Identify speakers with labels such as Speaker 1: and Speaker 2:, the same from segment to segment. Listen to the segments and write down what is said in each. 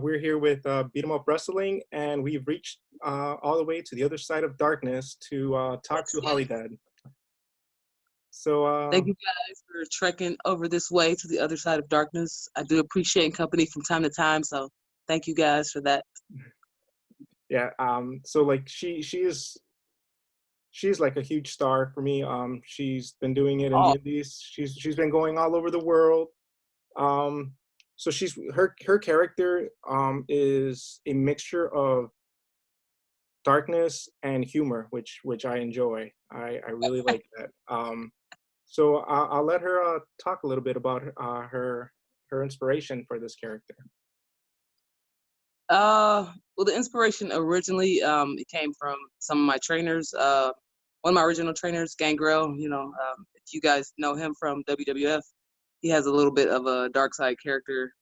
Speaker 1: we're here with Beat 'em Up Wrestling, and we've reached all the way to the other side of darkness to talk
Speaker 2: Yes,
Speaker 1: to
Speaker 2: yes.
Speaker 1: Holidead. So,
Speaker 2: Thank you guys for trekking over this way to the other side of darkness. I do appreciate company from time to time, so thank you guys for that.
Speaker 1: yeah, so like she's like a huge star for me. She's been doing it in the
Speaker 2: Oh,
Speaker 1: Indies. She's been going all over the world. Um, so her character is a mixture of darkness and humor, which I enjoy. I really like that. So I'll let her talk a little bit about her inspiration for this character.
Speaker 2: well, the inspiration originally it came from some of my trainers. One of my original trainers, Gangrel. If you guys know him from WWF, he has a little bit of a dark side character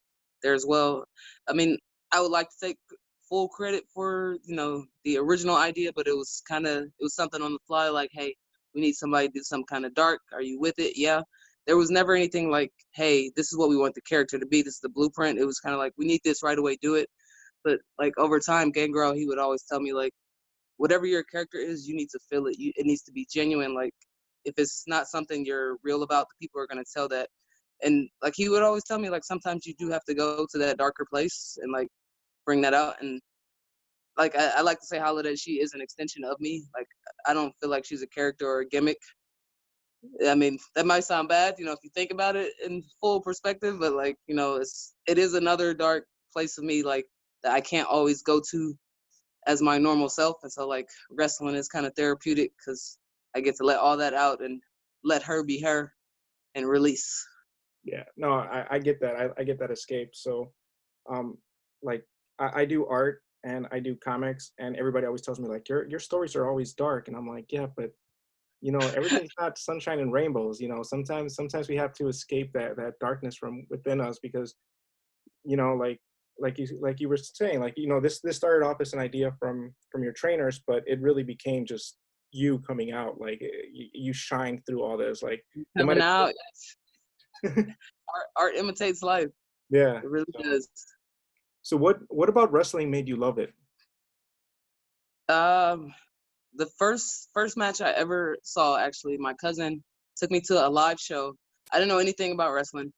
Speaker 2: there as well. I mean, I would like to take full credit for the original idea, but it was something on the fly. Like, hey, we need somebody to do some kind of dark. Are you with it? Yeah. There was never anything like, hey, this is what we want the character to be. This is the blueprint. It was kind of like, we need this right away. Do it. But like over time, Gangrel, he would always tell me like, whatever your character is, you need to feel it. It needs to be genuine. Like if it's not something you're real about, the people are gonna tell that. And like he would always tell me like sometimes you do have to go to that darker place and like bring that out. And like I like to say Holiday, she is an extension of me. Like I don't feel like she's a character or a gimmick. I mean, that might sound bad, if you think about it in full perspective, but like, it is another dark place of me like that I can't always go to as my normal self. And so like wrestling is kind of therapeutic because I get to let all that out and let her be her and release.
Speaker 1: Yeah, no, I get that. I get that escape. So, um, like I do art and I do comics, and everybody always tells me like your stories are always dark, and I'm like, yeah, but everything's not sunshine and rainbows. Sometimes we have to escape that darkness from within us because like you were saying, like this started off as an idea from your trainers, but it really became just you coming out. Like you shine through all this. Like they might
Speaker 2: Coming out,
Speaker 1: have.
Speaker 2: art imitates life.
Speaker 1: Yeah.
Speaker 2: It really
Speaker 1: So,
Speaker 2: does.
Speaker 1: so what about wrestling made you love it?
Speaker 2: Um, the first match I ever saw, actually, my cousin took me to a live show. I didn't know anything about wrestling.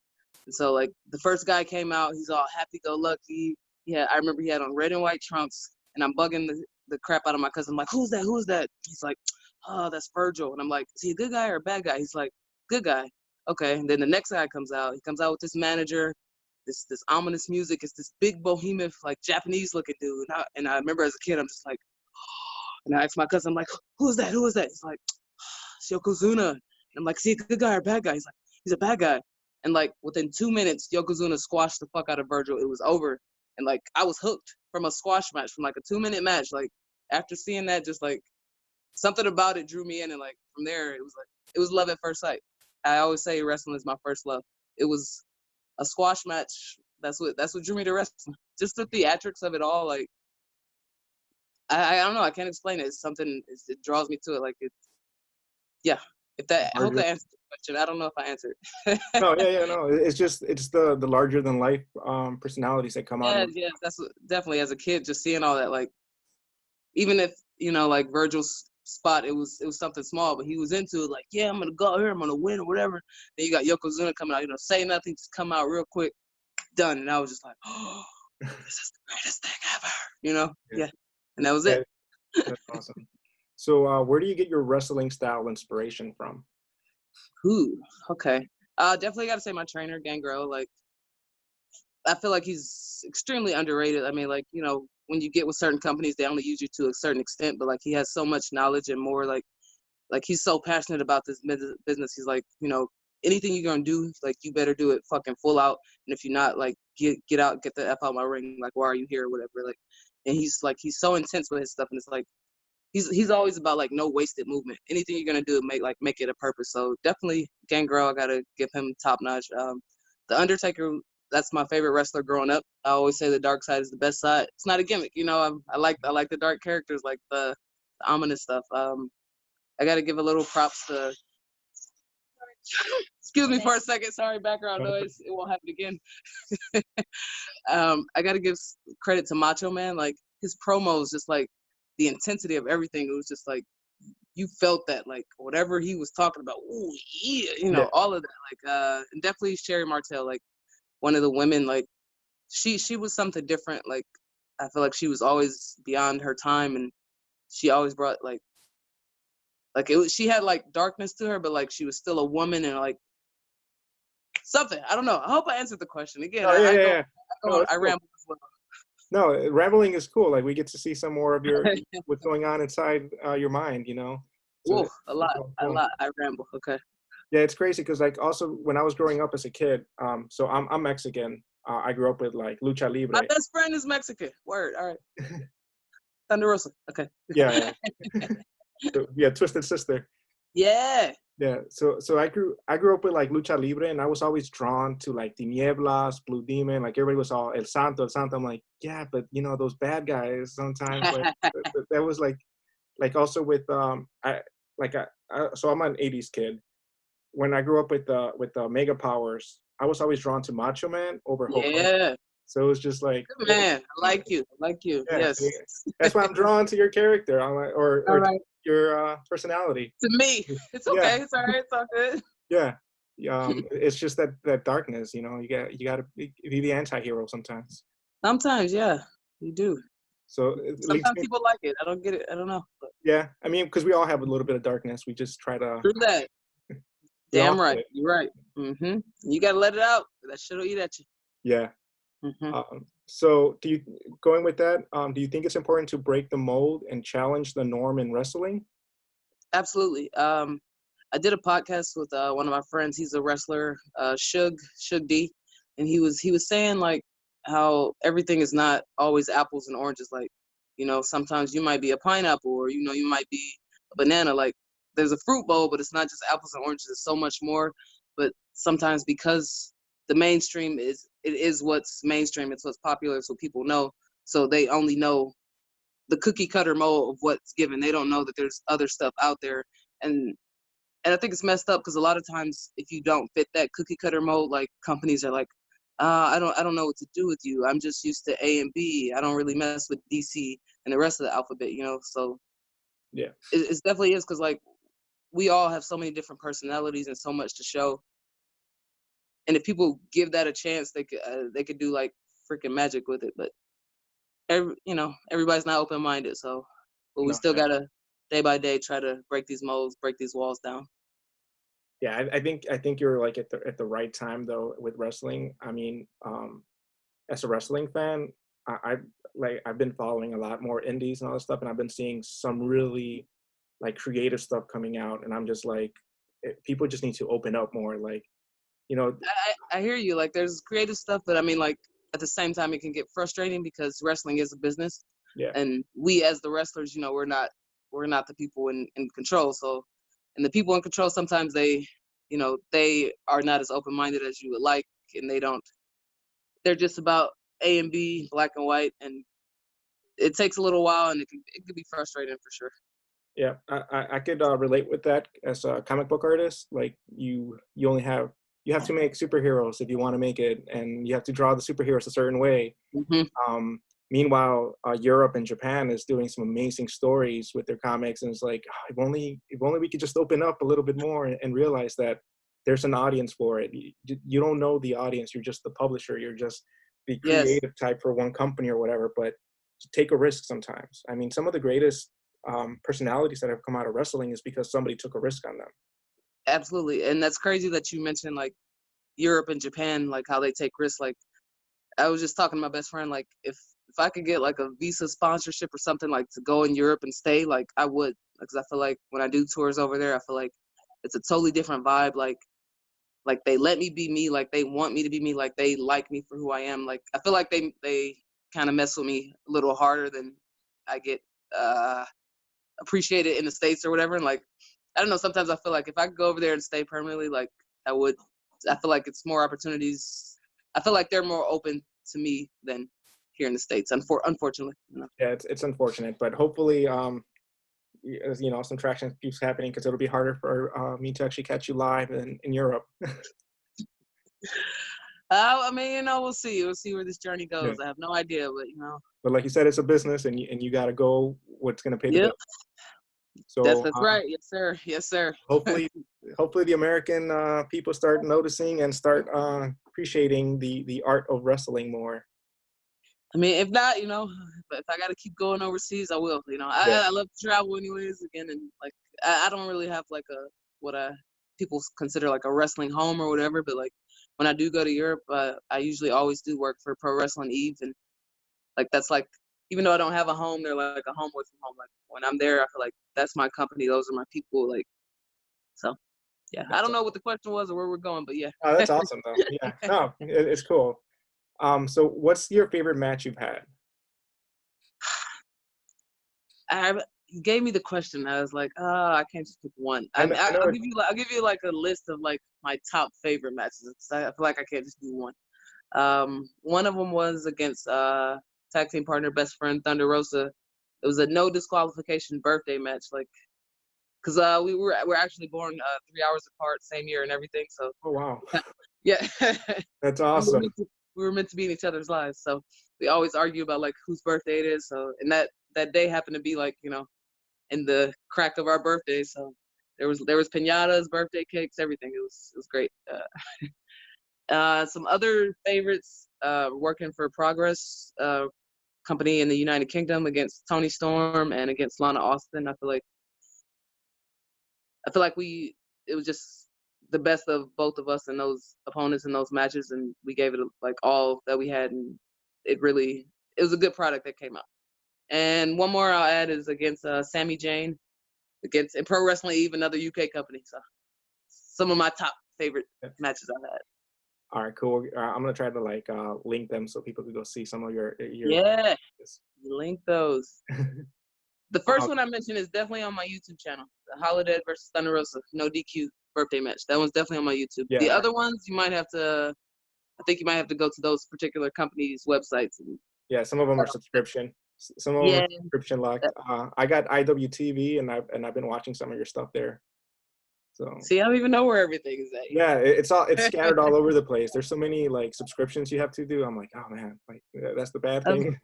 Speaker 2: And so like the first guy came out, he's all happy go lucky. Yeah, I remember he had on red and white trunks, and I'm bugging the crap out of my cousin. I'm like, who's that? Who is that? He's like, oh, that's Virgil. And I'm like, is he a good guy or a bad guy? He's like, good guy. Okay. And then the next guy comes out. He comes out with this manager, this ominous music. It's this big behemoth, like Japanese looking dude. And I remember as a kid, I'm just like, and I asked my cousin, I'm like, who is that? Who is that? He's like, it's Yokozuna. And I'm like, is he a good guy or a bad guy? He's like, he's a bad guy. And like within 2 minutes, Yokozuna squashed the fuck out of Virgil. It was over. And like I was hooked from a squash match, from like a 2 minute match. Like after seeing that, just like something about it drew me in. And like from there, it was love at first sight. I always say wrestling is my first love. It was a squash match. That's what drew me to wrestling. Just the theatrics of it all. Like I don't know. I can't explain it. It's something. It draws me to it. Like yeah. I hope
Speaker 1: Larger.
Speaker 2: that answers the question. I don't know if I answered.
Speaker 1: No, yeah, yeah, no. It's the larger than life personalities that come out
Speaker 2: Yeah,
Speaker 1: of.
Speaker 2: yes, definitely as a kid, just seeing all that, like even if like Virgil's spot, it was something small, but he was into it. Like, yeah, I'm gonna go out here, I'm gonna win or whatever. Then you got Yokozuna coming out, say nothing, just come out real quick, done. And I was just like, oh, this is the greatest thing ever.
Speaker 1: Yeah,
Speaker 2: Yeah, and that was it.
Speaker 1: yeah, that's awesome. So, where do you get your wrestling style inspiration from?
Speaker 2: Ooh, okay. Definitely got to say my trainer Gangrel. Like, I feel like he's extremely underrated. I mean, like, when you get with certain companies, they only use you to a certain extent, but like he has so much knowledge and more like he's so passionate about this business. He's like, anything you're gonna do, like you better do it fucking full out. And if you're not, like get out, get the F out my ring. Like, why are you here or whatever? Like, and he's so intense with his stuff, and it's like he's always about like no wasted movement. Anything you're gonna do, make it a purpose. So definitely Gangrel, I gotta give him top notch. The Undertaker, that's my favorite wrestler growing up. I always say the dark side is the best side. It's not a gimmick, I like the dark characters, like the ominous stuff. I got to give a little props to Excuse me for a second. Sorry, background noise. It won't happen again. I got to give credit to Macho Man. Like his promos, just like the intensity of everything. It was just like you felt that, like whatever he was talking about. Ooh, yeah,
Speaker 1: Yeah.
Speaker 2: all of that. Like, and definitely Sherry Martel, like one of the women. Like she was something different. Like I feel like she was always beyond her time, and she always brought like it was. She had like darkness to her, but like she was still a woman and like something. I don't know. I hope I answered the question. Again,
Speaker 1: Oh, yeah, yeah, yeah. No,
Speaker 2: I
Speaker 1: it's cool.
Speaker 2: ramble as well.
Speaker 1: No, rambling is cool. Like we get to see some more of your what's going on inside your mind, you know. So
Speaker 2: Ooh, a lot,
Speaker 1: all
Speaker 2: a
Speaker 1: cool.
Speaker 2: lot. I ramble. Okay.
Speaker 1: Yeah, it's crazy because like also when I was growing up as a kid, so I'm Mexican. I grew up with like lucha
Speaker 2: My
Speaker 1: libre.
Speaker 2: best friend is Mexican. Word. All right. Thunder Rosa. Okay.
Speaker 1: Yeah, yeah, so, yeah, Twisted Sister.
Speaker 2: Yeah.
Speaker 1: Yeah, so I grew up with like lucha libre, and I was always drawn to like Tinieblas, Blue Demon. Like everybody was all El Santo, El Santo. I'm like, yeah, but you know those bad guys sometimes. Like that was like also with so I'm an '80s kid. When I grew up with the Mega Powers, I was always drawn to Macho Man over Hulk Hogan.
Speaker 2: Yeah.
Speaker 1: So it was just like,
Speaker 2: Good man. I like you. I like you.
Speaker 1: yeah,
Speaker 2: Yes.
Speaker 1: see, that's why I'm drawn to your character. I'm like,
Speaker 2: All
Speaker 1: or
Speaker 2: right.
Speaker 1: your personality.
Speaker 2: To me, it's
Speaker 1: Yeah,
Speaker 2: okay. It's all right. It's all good.
Speaker 1: yeah. It's just that darkness, you know. You got to be the anti-hero sometimes.
Speaker 2: Sometimes, yeah, you do.
Speaker 1: So it leads
Speaker 2: Sometimes
Speaker 1: me,
Speaker 2: people like it. I don't get it. I don't know. But
Speaker 1: yeah. I mean, because we all have a little bit of darkness. We just try to
Speaker 2: through that.
Speaker 1: get off
Speaker 2: Damn
Speaker 1: of
Speaker 2: right.
Speaker 1: it.
Speaker 2: You're right. You gotta let it out. That shit'll eat at you.
Speaker 1: Yeah.
Speaker 2: hmm
Speaker 1: So going with that, do you think it's important to break the mold and challenge the norm in wrestling?
Speaker 2: Absolutely. I did a podcast with one of my friends. He's a wrestler, Shug D, and he was saying like how everything is not always apples and oranges. Like, sometimes you might be a pineapple, or you might be a banana. Like, there's a fruit bowl, but it's not just apples and oranges. It's so much more. But sometimes because the mainstream is what's mainstream, it's what's popular, so people know. So they only know the cookie cutter mold of what's given. They don't know that there's other stuff out there. And I think it's messed up because a lot of times if you don't fit that cookie cutter mold, like companies are like, I don't know what to do with you. I'm just used to A and B. I don't really mess with DC and the rest of the alphabet. So
Speaker 1: Yeah.
Speaker 2: it definitely is because like we all have so many different personalities and so much to show. And if people give that a chance, they could do like freaking magic with it. But everybody's not open minded. But we
Speaker 1: No.
Speaker 2: still gotta day by day try to break these molds, break these walls down.
Speaker 1: Yeah, I think you're like at the right time though with wrestling. I mean, as a wrestling fan, I've been following a lot more indies and all this stuff, and I've been seeing some really like creative stuff coming out, and I'm just like, people just need to open up more. Like, you know,
Speaker 2: I hear you. Like there's creative stuff, but I mean, like at the same time, it can get frustrating because wrestling is a business,
Speaker 1: yeah,
Speaker 2: and we as the wrestlers, we're not the people in control. So, and the people in control sometimes they are not as open minded as you would like, and they don't. They're just about A and B, black and white, and it takes a little while, and it can be frustrating for sure.
Speaker 1: yeah. I could relate with that as a comic book artist. Like you only have you have to make superheroes if you want to make it, and you have to draw the superheroes a certain way.
Speaker 2: hmm
Speaker 1: Um, Meanwhile, Europe and Japan is doing some amazing stories with their comics, and it's like, if only we could just open up a little bit more and realize that there's an audience for it. You don't know the audience; you're just the publisher. You're just the
Speaker 2: Yes,
Speaker 1: creative type for one company or whatever. But to take a risk sometimes. I mean, some of the greatest personalities that have come out of wrestling is because somebody took a risk on them.
Speaker 2: absolutely, and that's crazy that you mentioned like Europe and Japan, like how they take risks. Like I was just talking to my best friend, like if I could get like a visa sponsorship or something like to go in Europe and stay, like I would, because I feel like when I do tours over there, I feel like it's a totally different vibe. Like they let me be me, like they want me to be me, like they like me for who I am. Like I feel like they kind of mess with me a little harder than I get uh appreciated in the States or whatever. And like I don't know, sometimes I feel like if I could go over there and stay permanently, like I would. I feel like it's more opportunities. I feel like they're more open to me than here in the States. Unfortunately.
Speaker 1: Yeah, it's unfortunate, but hopefully, some traction keeps happening because it'll be harder for me to actually catch you live in Europe.
Speaker 2: I mean, we'll see. We'll see where this journey
Speaker 1: Yeah.
Speaker 2: goes. I have no idea, but
Speaker 1: But like you said, it's a business, and you got to go what's going to pay the
Speaker 2: yep,
Speaker 1: bill. So
Speaker 2: that's right. Yes, sir. Yes, sir.
Speaker 1: hopefully, hopefully the American people start noticing and start appreciating the art of wrestling more.
Speaker 2: I mean, if not, if I got to keep going overseas, I will.
Speaker 1: Yeah.
Speaker 2: I love to travel anyways. Again, and like I don't really have like a what I people consider like a wrestling home or whatever. But like when I do go to Europe, I usually always do work for Pro Wrestling Eve, and like that's like even though I don't have a home, they're like a home away from home. Like when I'm there, I feel like that's my company. Those are my people. Like so, yeah. I
Speaker 1: That's
Speaker 2: don't know what the question was or where we're going, but yeah.
Speaker 1: that's awesome though. Yeah. No, it's cool. So what's your favorite match you've had?
Speaker 2: You gave me the question. I was like, oh, I can't just pick one.
Speaker 1: I know
Speaker 2: I'll
Speaker 1: it,
Speaker 2: give you I'll give you like a list of like my top favorite matches. I feel like I can't just do one. One of them was against tag team partner, best friend Thunder Rosa. It was a no disqualification birthday match, like because we're actually born 3 hours apart, same year and everything. So
Speaker 1: oh wow.
Speaker 2: yeah,
Speaker 1: That's
Speaker 2: we were
Speaker 1: awesome.
Speaker 2: meant to, we were meant to be in each other's lives. So we always argue about like whose birthday it is. So and that day happened to be like in the crack of our birthdays. So there was pinatas, birthday cakes, everything. It was great. Some other favorites. Working for Progress company in the United Kingdom against Tony Storm and against Lana Austin. I feel like it was just the best of both of us and those opponents in those matches, and we gave it like all that we had, and it was a good product that came out. And one more I'll add is against Sami Zayn against in Pro Wrestling Eve, another UK company. So some of my top favorite matches I've had.
Speaker 1: All right, cool. I'm gonna try to like link them so people can go see some of your.
Speaker 2: Yeah, link those. The first
Speaker 1: Um,
Speaker 2: one I mentioned is definitely on my YouTube channel. The Holidead versus Thunder Rosa, no DQ birthday match. That one's definitely on my YouTube. The
Speaker 1: yeah,
Speaker 2: other ones I think you might have to go to those particular companies' websites.
Speaker 1: yeah. Some of them are subscription. Some of them are
Speaker 2: Yeah.
Speaker 1: subscription locked. I got IWTV, and I've been watching some of your stuff there. So
Speaker 2: See, I don't even know where everything is
Speaker 1: yeah, it's scattered all over the place. There's so many like subscriptions you have to do. I'm like, oh man, like that's the bad
Speaker 2: at.
Speaker 1: thing.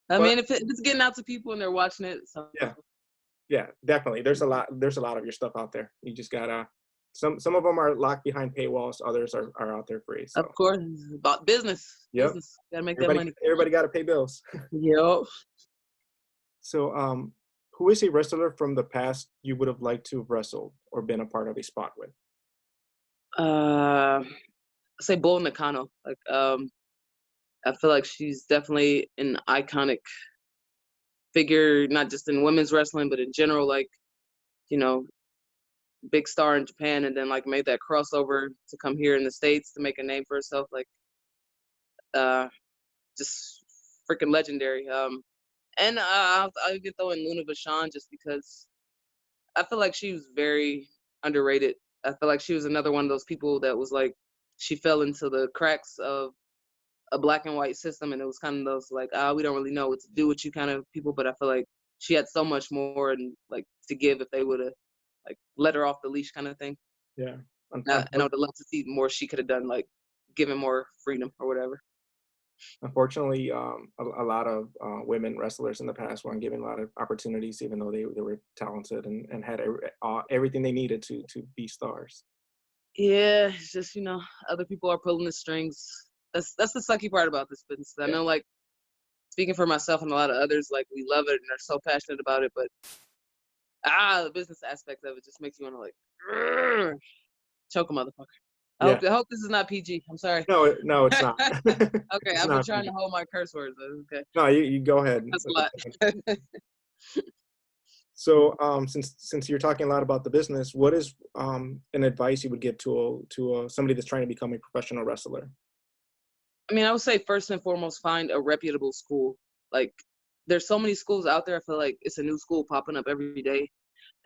Speaker 2: I
Speaker 1: But
Speaker 2: mean, if it's getting out to people and they're watching it, so
Speaker 1: yeah, yeah, definitely. There's a lot of your stuff out there. You just gotta some of them are locked behind paywalls. Others are out there free.
Speaker 2: of
Speaker 1: So
Speaker 2: course, it's about business.
Speaker 1: yep,
Speaker 2: Business. Gotta make that money.
Speaker 1: everybody got to pay bills.
Speaker 2: Yep.
Speaker 1: So who is a wrestler from the past you would have liked to have wrestled or been a part of a spot with?
Speaker 2: I say Bull Nakano. Like, I feel like she's definitely an iconic figure, not just in women's wrestling, but in general. Like, you know, big star in Japan, and then like made that crossover to come here in the States to make a name for herself. Like, uh, just freaking legendary. And I'll even throw in Luna Vachon just because I feel like she was very underrated. I feel like she was another one of those people that was like she fell into the cracks of a black and white system, and it was kind of those like we don't really know what to do with you kind of people. But I feel like she had so much more and like to give if they would have like let her off the leash kind of thing.
Speaker 1: Yeah,
Speaker 2: And I would have loved to see more she could have done, like given more freedom or whatever.
Speaker 1: unfortunately, a lot of women wrestlers in the past weren't given a lot of opportunities, even though they were talented and had everything they needed to be stars.
Speaker 2: Yeah, it's just other people are pulling the strings. That's the sucky part about this business. I
Speaker 1: Yeah,
Speaker 2: know, like speaking for myself and a lot of others, like we love it and are so passionate about it, but the business aspect of it just makes you want to like "Grr," choke a motherfucker.
Speaker 1: yeah.
Speaker 2: I hope this is not PG. I'm sorry.
Speaker 1: No, no, it's not.
Speaker 2: Okay,
Speaker 1: It's
Speaker 2: I've been
Speaker 1: not.
Speaker 2: trying to hold my curse words. Okay,
Speaker 1: No, you go ahead.
Speaker 2: that's a lot.
Speaker 1: So, since you're talking a lot about the business, what is an advice you would give to somebody that's trying to become a professional wrestler?
Speaker 2: I mean, I would say first and foremost, find a reputable school. Like, there's so many schools out there. I feel like it's a new school popping up every day,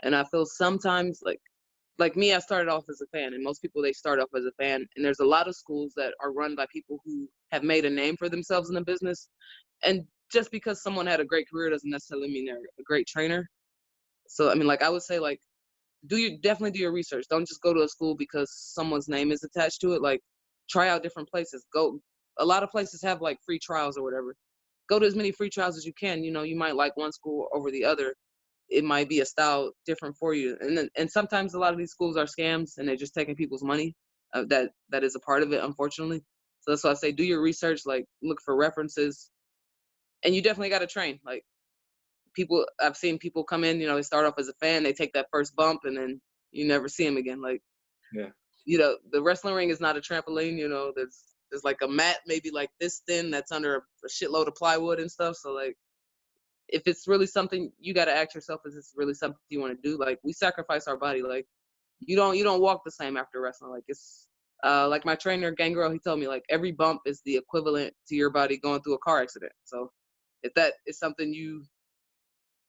Speaker 2: and I feel sometimes like me, I started off as a fan, and most people they start off as a fan. And there's a lot of schools that are run by people who have made a name for themselves in the business. And just because someone had a great career doesn't necessarily mean they're a great trainer. So I mean, like I would say, like definitely do your research. Don't just go to a school because someone's name is attached to it. Like try out different places. Go. A lot of places have like free trials or whatever. Go to as many free trials as you can. You know, you might like one school over the other. It might be a style different for you. And sometimes a lot of these schools are scams and they're just taking people's money. That is a part of it, unfortunately. So that's why I say do your research. Like look for references, and you definitely got to train. Like people, I've seen people come in. You know, they start off as a fan, they take that first bump, and then you never see them again. Like
Speaker 1: Yeah.
Speaker 2: you know, the wrestling ring is not a trampoline. You know, there's like a mat maybe like this thin that's under a shitload of plywood and stuff. So like if it's really something you got to ask yourself, is this really something you want to do? Like we sacrifice our body. Like you don't walk the same after wrestling. Like it's like my trainer Gangrel, he told me like every bump is the equivalent to your body going through a car accident. So if that is something you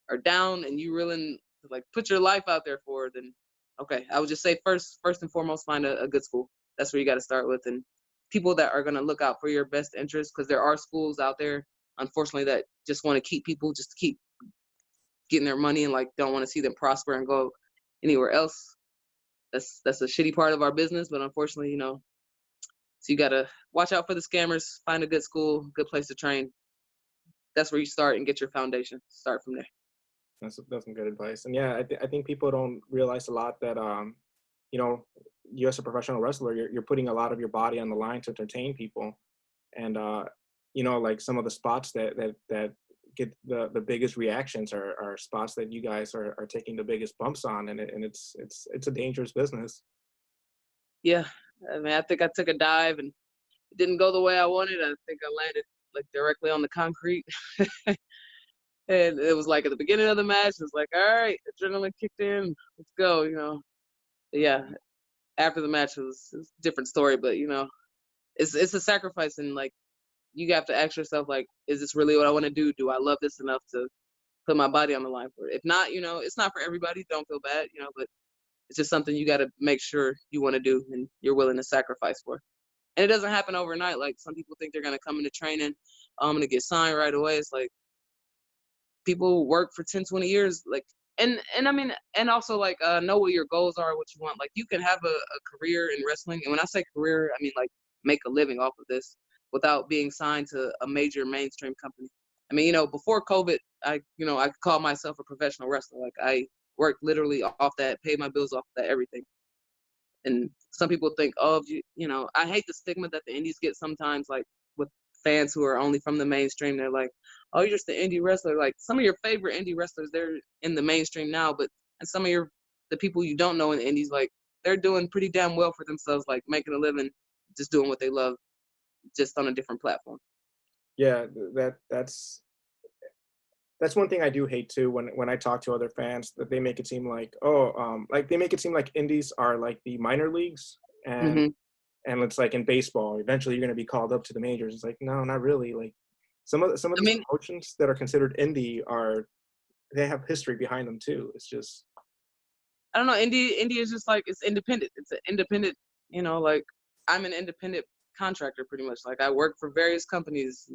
Speaker 2: are down and you willing to like put your life out there for, then okay, I would just say first and foremost, find a good school. That's where you got to start with, and people that are going to look out for your best interest, because there are schools out there, unfortunately, that just want to keep people just to keep getting their money and like don't want to see them prosper and go anywhere else. That's a shitty part of our business, but unfortunately, you know, so you got to watch out for the scammers, find a good school, good place to train. That's where you start and get your foundation. Start from there.
Speaker 1: That's some good advice. And yeah, I think people don't realize a lot that you know, you as a professional wrestler, you're putting a lot of your body on the line to entertain people. And you know, like some of the spots that get the biggest reactions are spots that you guys are taking the biggest bumps on, and it's a dangerous business.
Speaker 2: Yeah, I mean, I think I took a dive and it didn't go the way I wanted. I think I landed like directly on the concrete. And it was like at the beginning of the match, it was like, all right, adrenaline kicked in, let's go, you know. But yeah, after the match it was a different story, but you know, it's a sacrifice, and like you have to ask yourself, like, is this really what I want to do? Do I love this enough to put my body on the line for it? If not, you know, it's not for everybody. Don't feel bad, you know, but it's just something you got to make sure you want to do and you're willing to sacrifice for. And it doesn't happen overnight. Like some people think they're gonna come into training, I'm gonna get signed right away. It's like people work for 10, 20 years, like and I mean, and also like know what your goals are, what you want. Like you can have a career in wrestling, and when I say career, I mean like make a living off of this without being signed to a major mainstream company. I mean, you know, before COVID, I call myself a professional wrestler. Like I worked literally off that, paid my bills off that, everything. And some people think, oh, if you know, I hate the stigma that the indies get sometimes, like with fans who are only from the mainstream. They're like, oh, you're just the indie wrestler. Like some of your favorite indie wrestlers, they're in the mainstream now, but and some of the people you don't know in the indies, like they're doing pretty damn well for themselves, like making a living, just doing what they love, just on a different platform.
Speaker 1: Yeah, that's one thing I do hate too when I talk to other fans, that they make it seem like, oh, like they make it seem like indies are like the minor leagues,
Speaker 2: Hmm.
Speaker 1: and it's like in baseball, eventually you're going to be called up to the majors. It's like, no, not really. Like some of
Speaker 2: I
Speaker 1: these
Speaker 2: mean,
Speaker 1: promotions that are considered indie are, they have history behind them too. It's just
Speaker 2: I don't know. Indie is just like it's independent. It's an independent, you know, like I'm an independent contractor pretty much. Like I work for various companies.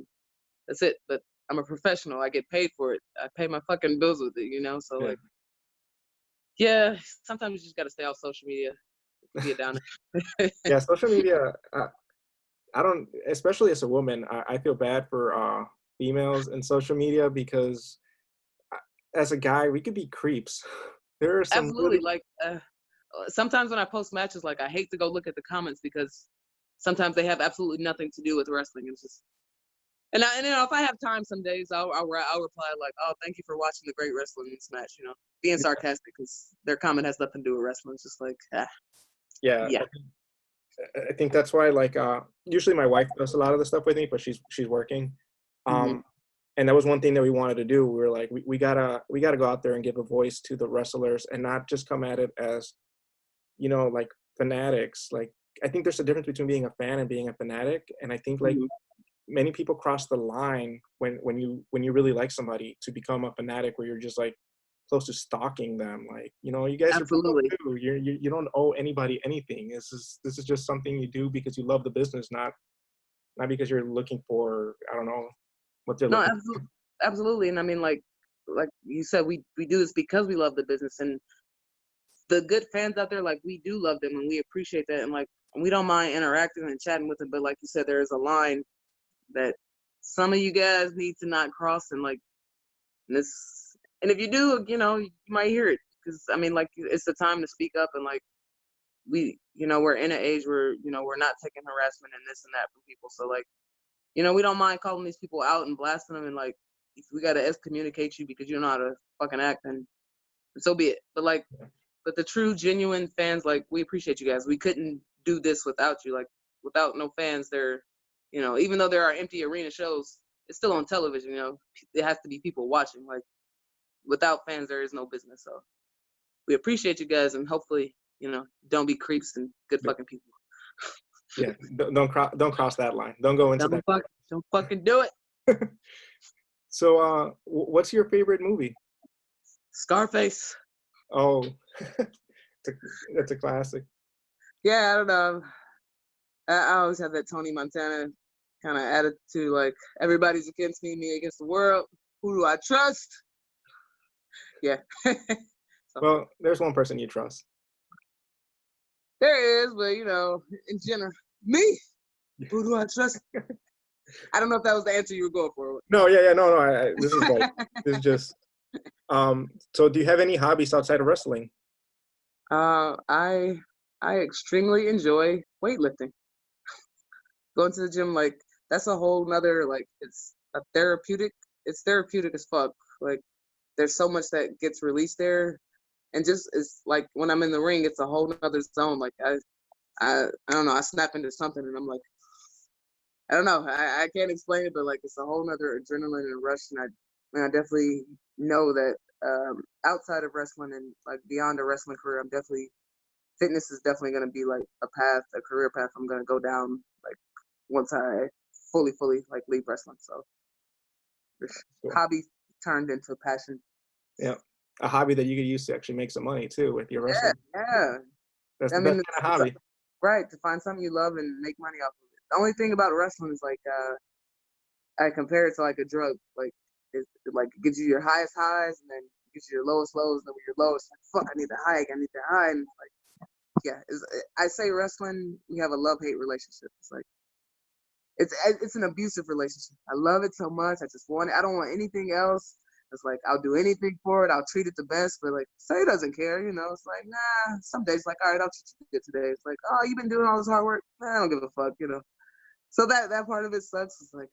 Speaker 2: That's it. But I'm a professional. I get paid for it. I pay my fucking bills with it, you know? So
Speaker 1: yeah.
Speaker 2: like, yeah, sometimes you just gotta stay off social media. It can be a downer.
Speaker 1: Yeah, social media. I don't, especially as a woman, I feel bad for females in social media because uh, as a guy, we could be creeps. There are some
Speaker 2: Absolutely.
Speaker 1: really,
Speaker 2: Like sometimes when I post matches, like I hate to go look at the comments because sometimes they have absolutely nothing to do with wrestling. It's just and you know if I have time some days I'll reply like, oh, thank you for watching the great wrestling in this match, you know, being sarcastic because their comment has nothing to do with wrestling. It's just like
Speaker 1: yeah.
Speaker 2: yeah.
Speaker 1: I think that's why, like, usually my wife does a lot of the stuff with me, but she's working.
Speaker 2: Hmm.
Speaker 1: Um, and that was one thing that we wanted to do. We were like, we gotta go out there and give a voice to the wrestlers and not just come at it as, you know, like fanatics. Like, I think there's a difference between being a fan and being a fanatic. And I think like
Speaker 2: Hmm.
Speaker 1: many people cross the line when you really like somebody to become a fanatic, where you're just like close to stalking them. Like, you know, you guys are people
Speaker 2: Absolutely.
Speaker 1: too. You don't owe anybody anything. This is just something you do because you love the business, not because you're looking for, I don't know what they're
Speaker 2: No,
Speaker 1: looking
Speaker 2: absolutely. Absolutely. And I mean, like like you said, we do this because we love the business, and the good fans out there, like we do love them and we appreciate that, and like we don't mind interacting and chatting with them. But like you said, there is a line that some of you guys need to not cross, and like this, and if you do, you might hear it, because I mean, like it's the time to speak up, and like we're in an age where we're not taking harassment and this and that from people. So like we don't mind calling these people out and blasting them, and like if we gotta excommunicate you because you don't know how to fucking act, and so be it. But like, but the true genuine fans, like we appreciate you guys. We couldn't do this without you. Like without no fans, even though there are empty arena shows, it's still on television. It has to be people watching. Like without fans, there is no business. So we appreciate you guys, and hopefully, don't be creeps and good fucking people.
Speaker 1: Yeah, don't cross that line. Don't go into that.
Speaker 2: Don't fucking do it.
Speaker 1: So, what's your favorite movie?
Speaker 2: Scarface.
Speaker 1: Oh, that's a classic.
Speaker 2: Yeah, I don't know. I always have that Tony Montana kind of attitude, like everybody's against me against the world. Who do I trust? Yeah. So,
Speaker 1: well, there's one person you trust.
Speaker 2: There is, but in general, me. Who do I trust? I don't know if that was the answer you were going for.
Speaker 1: No, no. This is great. This is just. So, do you have any hobbies outside of wrestling?
Speaker 2: I extremely enjoy weightlifting. Going to the gym, like that's a whole nother, like it's therapeutic as fuck. Like there's so much that gets released there, and just it's like when I'm in the ring, it's a whole nother zone. Like I don't know, I snap into something and I'm like, I don't know, I can't explain it, but like it's a whole nother adrenaline and rush, and I definitely know that outside of wrestling and like beyond a wrestling career, fitness is definitely going to be like a career path I'm going to go down, like once I fully like leave wrestling. So
Speaker 1: cool.
Speaker 2: Hobby turned into a passion.
Speaker 1: Yeah, a hobby that you could use to actually make some money too with your wrestling.
Speaker 2: Yeah.
Speaker 1: That's the best kind of hobby.
Speaker 2: Right, to find something you love and make money off of it. The only thing about wrestling is like I compare it to like a drug. Like it gives you your highest highs and then it gives you your lowest lows, and then when you're lowest, like fuck, I need the high, and like yeah, I say wrestling, we have a love-hate relationship. It's like it's an abusive relationship. I love it so much. I just want it. I don't want anything else. It's like I'll do anything for it. I'll treat it the best. But like, Say doesn't care. It's like, nah. Some days, like, all right, I'll treat you good today. It's like, oh, you've been doing all this hard work. Nah, I don't give a fuck. So that part of it sucks. It's like,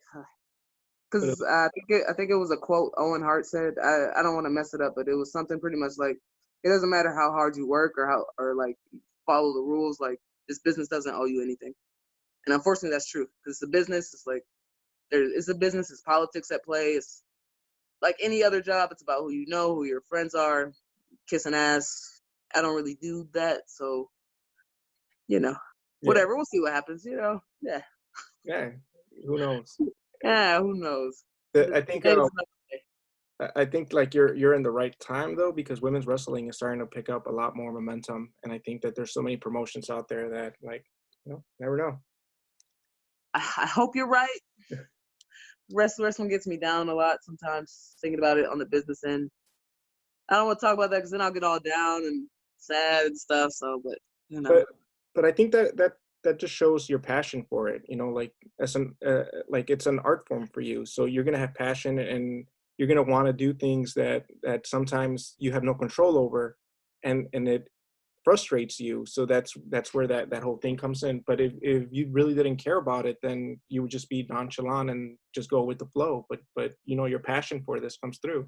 Speaker 2: because I think it was a quote Owen Hart said. I don't want to mess it up, but it was something pretty much like, it doesn't matter how hard you work or like follow the rules. Like this business doesn't owe you anything. And unfortunately, that's true, because it's a business. It's like it's a business. It's politics at play. It's like any other job. It's about who you know, who your friends are, kissing ass. I don't really do that, so whatever. We'll see what happens. Yeah.
Speaker 1: Yeah. Who knows?
Speaker 2: Yeah. Who knows?
Speaker 1: I think like you're in the right time though, because women's wrestling is starting to pick up a lot more momentum, and I think that there's so many promotions out there that like never know.
Speaker 2: I hope you're right. Wrestling gets me down a lot sometimes, thinking about it on the business end. I don't want to talk about that because then I'll get all down and sad and stuff. So,
Speaker 1: but I think that just shows your passion for it. Like as like it's an art form for you. So you're gonna have passion, and you're gonna want to do things that sometimes you have no control over, and it frustrates you. So that's where that whole thing comes in. But if you really didn't care about it, then you would just be nonchalant and just go with the flow. But your passion for this comes through.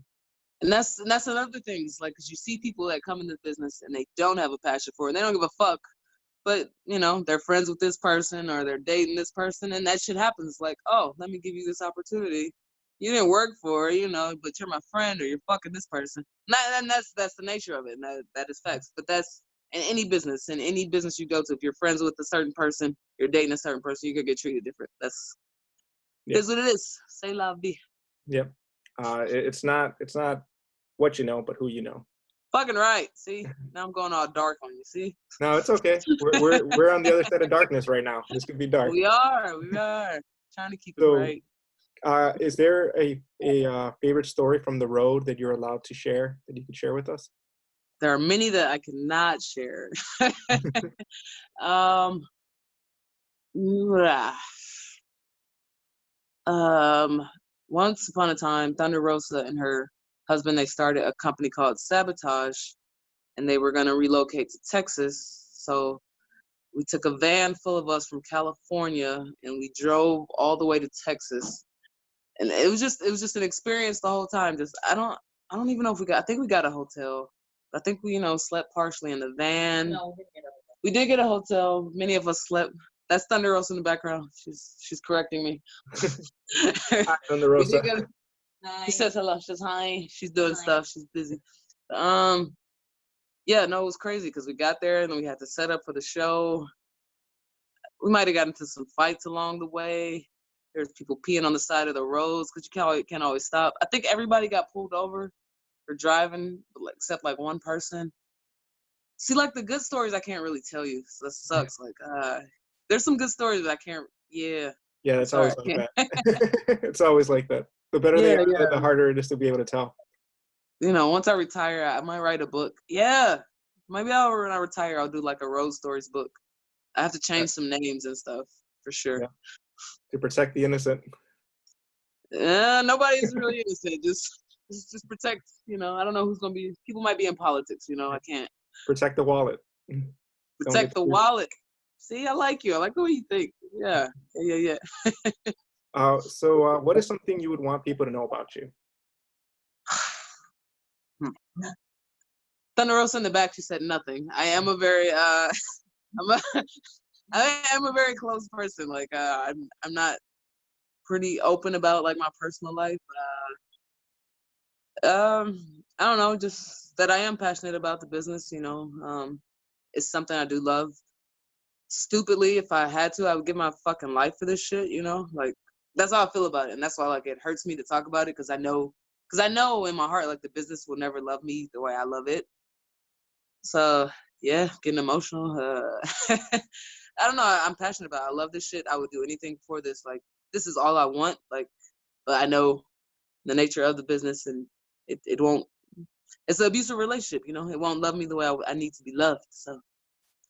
Speaker 2: And that's another thing. It's like, because you see people that come into business and they don't have a passion for it. They don't give a fuck. But they're friends with this person or they're dating this person, and that shit happens. Like, oh, let me give you this opportunity. You didn't work for it, but you're my friend, or you're fucking this person. And that's the nature of it. And that is facts. But that's in any business you go to. If you're friends with a certain person, you're dating a certain person, you're gonna get treated different. That's is what it is. C'est la vie.
Speaker 1: Yep. It's not what you know, but who you know.
Speaker 2: Fucking right. See, now I'm going all dark on you. See?
Speaker 1: No, it's okay. We're on the other side of darkness right now. This could be dark.
Speaker 2: We are trying to keep it right.
Speaker 1: Is there a favorite story from the road that you're allowed to share that you could share with us?
Speaker 2: There are many that I cannot share. um, ah, um, Once upon a time, Thunder Rosa and her husband, they started a company called Sabotage, and they were going to relocate to Texas. So we took a van full of us from California, and we drove all the way to Texas. And it was just an experience the whole time. Just I don't even know if I think we got a hotel. I think we slept partially in the van. No, we did get a hotel. Many of us slept. That's Thunder Rosa in the background. She's correcting me.
Speaker 1: Hi, Thunder
Speaker 2: We
Speaker 1: Rosa.
Speaker 2: did get. She says hello. She says hi. She's doing stuff. She's busy. Um, yeah, no, it was crazy because we got there and then we had to set up for the show. We might have gotten into some fights along the way. There's people peeing on the side of the roads because you can't always stop. I think everybody got pulled over for driving, except like one person. See, like the good stories, I can't really tell you. So that sucks. Like, there's some good stories that I can't. Yeah,
Speaker 1: Yeah,
Speaker 2: I'm
Speaker 1: it's
Speaker 2: sorry.
Speaker 1: always like that. It's always like that. The better they
Speaker 2: Yeah,
Speaker 1: are,
Speaker 2: yeah.
Speaker 1: the harder it is to be able to tell.
Speaker 2: Once I retire, I might write a book. Yeah, maybe when I retire, I'll do like a road stories book. I have to
Speaker 1: Yeah,
Speaker 2: change some names and stuff for sure.
Speaker 1: yeah. To protect the innocent.
Speaker 2: Nobody's really innocent. Just protect. I don't know who's gonna be. People might be in politics. I can't
Speaker 1: Protect the wallet. Don't get
Speaker 2: protect the
Speaker 1: screwed.
Speaker 2: wallet. See, I like you. I like the way you think. Yeah, yeah.
Speaker 1: So what is something you would want people to know about you?
Speaker 2: Thunder Rosa in the back. She said nothing. I am a very I'm a, I am a very close person. Like I'm not pretty open about like my personal life. I don't know, just that I am passionate about the business. It's something I do love. Stupidly, if I had to, I would give my fucking life for this shit. Like that's how I feel about it, and that's why like it hurts me to talk about it because I know in my heart like the business will never love me the way I love it. So yeah, getting emotional. I don't know. I'm passionate about it. I love this shit. I would do anything for this. Like this is all I want. Like, but I know the nature of the business, and it won't. It's an abusive relationship. It won't love me the way I need to be loved. So.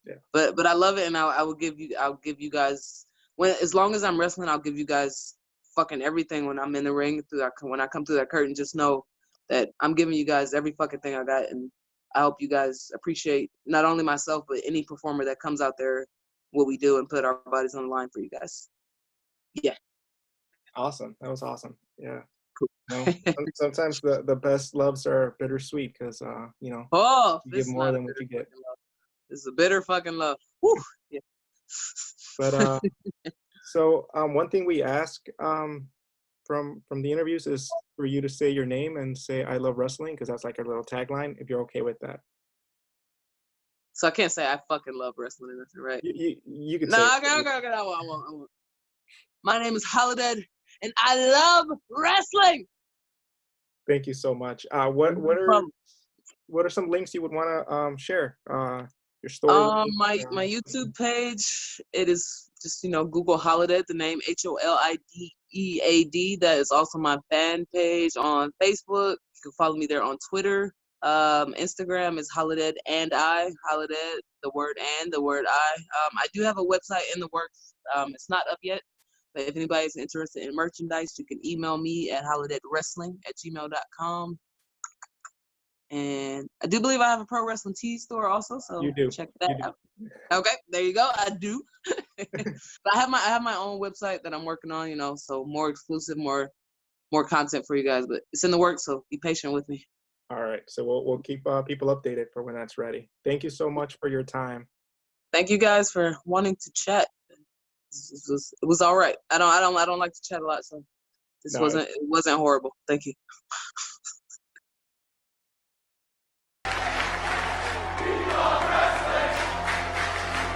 Speaker 1: Yeah.
Speaker 2: But I love it, and I'll give you guys as long as I'm wrestling, I'll give you guys fucking everything when I'm in the ring when I come through that curtain. Just know that I'm giving you guys every fucking thing I got, and I hope you guys appreciate not only myself but any performer that comes out there what we do and put our bodies on the line for you guys. Yeah.
Speaker 1: Awesome. That was awesome. Yeah.
Speaker 2: Cool.
Speaker 1: Sometimes the best loves are bittersweet because
Speaker 2: Oh,
Speaker 1: you give
Speaker 2: this is
Speaker 1: more
Speaker 2: not a
Speaker 1: than what
Speaker 2: bitter
Speaker 1: you get.
Speaker 2: fucking love. This is a bitter fucking love. Whew. Yeah.
Speaker 1: But so one thing we ask from the interviews is for you to say your name and say I love wrestling because that's like a little tagline. If you're okay with that,
Speaker 2: So I can't say I fucking love wrestling or nothing, right?
Speaker 1: you could
Speaker 2: No,
Speaker 1: say
Speaker 2: okay,
Speaker 1: it.
Speaker 2: I won't. My name is Holidead, and I love wrestling.
Speaker 1: Thank you so much.
Speaker 2: No problem.
Speaker 1: What are some links you would want to share? Your story links.
Speaker 2: My YouTube page, it is just Google Holidead, the name HOLIDEAD. That is also my fan page on Facebook. You can follow me there on Twitter. Instagram is Holidead and Holidead, the word and the word I. I do have a website in the works. It's not up yet. But if anybody's interested in merchandise, you can email me at holideadwrestling@gmail.com. And I do believe I have a pro wrestling tee store also, so
Speaker 1: You do.
Speaker 2: check that out. Okay, there you go. I do. But I have my own website that I'm working on, so more exclusive, more content for you guys. But it's in the works, so be patient with me.
Speaker 1: All right. So we'll keep people updated for when that's ready. Thank you so much for your time.
Speaker 2: Thank you guys for wanting to chat. It was all right. I don't like to chat a lot, so
Speaker 1: No,
Speaker 2: it wasn't horrible. Thank you.